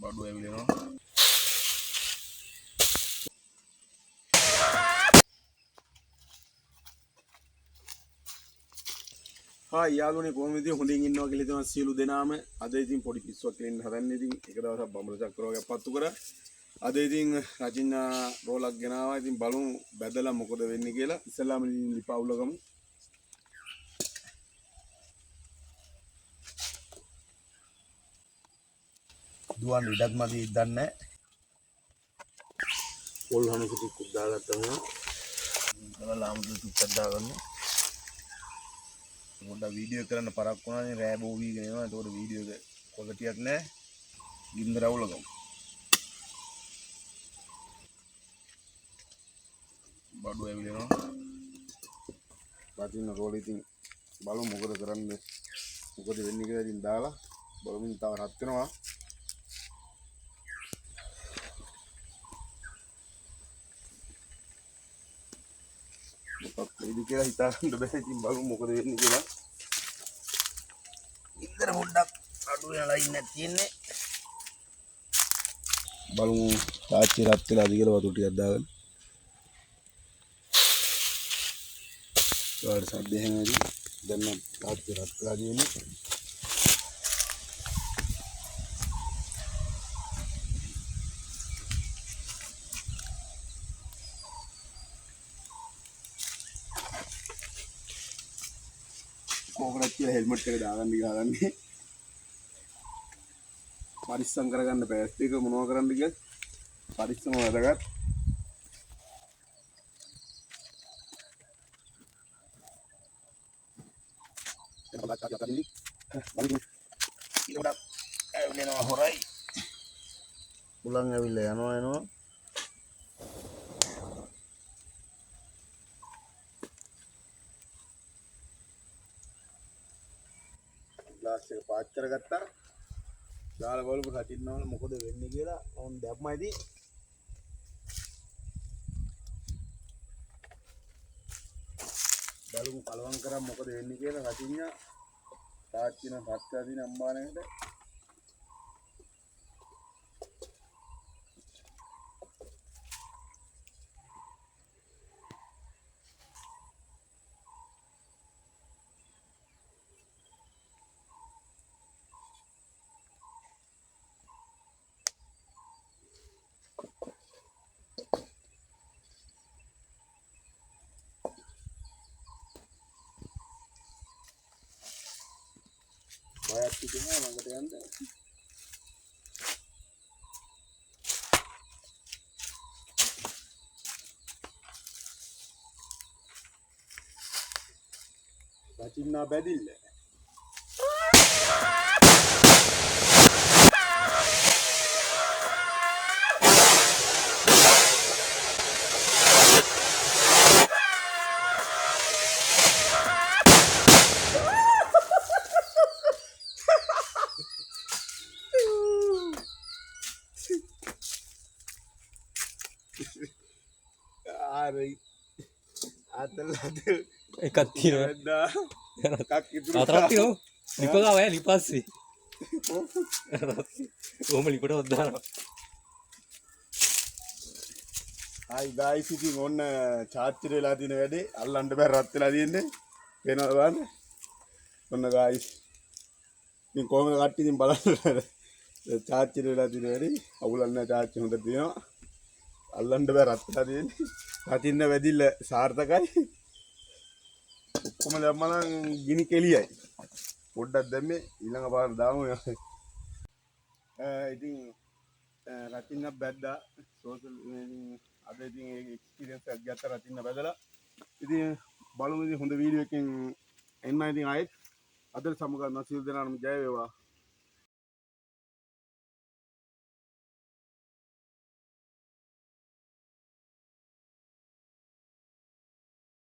බඩු ඇවිලෙනවා. හායි යාළුවනේ කොහොමද ඉතින් හොඳින් ඉන්නවා කියලා හිතනවා සියලු දෙනාම. අද ඉතින් පොඩි පිස්සුවක් කෙලින්න හදන්නේ. ඉතින් එක දවසක් බඹර චක්‍රවර්ගයක් පත්තු කරා. අද ඉතින් රචිනා රෝලක් ගෙනාවා. ඉතින් බලමු බැදලා මොකද වෙන්නේ කියලා. ඉස්සලාම ඉතින් ලිපවුල ගමු. දුවන් ඉඩක් මදි ඉදන්නේ. පොල් හනක ටිකක් දාගත්තා මම. බලලාමු ටිකක් දාගන්න. පොඩ්ඩක් වීඩියෝ කරන්න පරක් වුණානේ රෑ බෝ වීගෙන එනවා. ඒතකොට වීඩියෝ එක ක්වොලිටියක් නැහැ. ගින්දර අවුල ගමු. බඩු ඇවිලෙනවා. රචින රෝල ඉතින් බලමු මොකද කරන්නේ. මොකද වෙන්නේ කියලා ඉතින් දාලා බලමු තව රත් වෙනවා. මොකක් වෙයිද කියලා හිතාගන්න බෑ. ඉතින් බලමු මොකද වෙන්නේ කියලා. ඉන්දර පොඩ්ඩක් අඩු වෙලා ඉන්නක් තියෙන්නේ. බලමු තාච්චි රත් වෙලාද කියලා වතුර ටිකක් දාගන්න. ඊට සද්ද එහෙමයි. දැන් නම් තාච්චි රත් වෙලා තියෙන්නේ. කොහොමද කියලා හෙල්මට් එක දාගන්න ගියාගන්නේ. පරිස්සම් කරගන්න බෑස් එක මොනවා කරන්නද කියලා. පරිස්සම වැදගත්. ඇවිලෙනවා හොරයි. උලන් ඇවිල්ලා යනවා. ග්ලාස් එක පාත් කරගත්තා. දාලා බලමු රටින්නවල මොකද වෙන්නේ කියලා. ඕන් දැම්මයිදී. බලමු කලවම් කරා මොකද වෙන්නේ කියලා රටින්න. තාච්චින හත්ලා දින අම්මානේට. වයත් තිබුණා ළඟට යන්න. රචින්නා බැදිල්ල. ආරයි ආතල්ලාද එකක් තියෙනවා. එකක් ඉතුරු හතරක් තියෙනවා. ලිප ගාව ලිපස්සේ. ඔහොම ලිපටවත් දානවා. ආයි ගායිස් ඉතින් ඔන්න චාර්ජර් වෙලා තියෙන වැඩේ අල්ලන්න බෑ රත් වෙලා තියෙන්නේ. වෙනවා බලන්න. ඔන්න ගායිස්. ඉතින් කොහොමද කට්ටිය ඉතින් බලන්න. චාර්ජර් වෙලා තියෙන වැඩේ අවුලක් නැහැ චාර්ජ් හොඳට තියෙනවා. අල්ලන්න බෑ රත් වෙලා තියෙන්නේ. රතින්න වැදිල්ල සාර්ථකයි. ඔක්කොම දැම්මම ගිනි කෙලියයි. පොඩ්ඩක් දැම්මේ ඊළඟ පාර දාමු. ඉතින් රතින්න බැද්දා සෝෂල් අද ඉතින් ඒ එක්ස්පීරියන්ස් එකක් ගත්ත රතින්න බැදලා. ඉතින් බලමු ඉතින් හොඳ වීඩියෝ එකකින් එන්න ඉතින් ආයෙත් අද සමගන්න සියලු දෙනාටම ජය වේවා.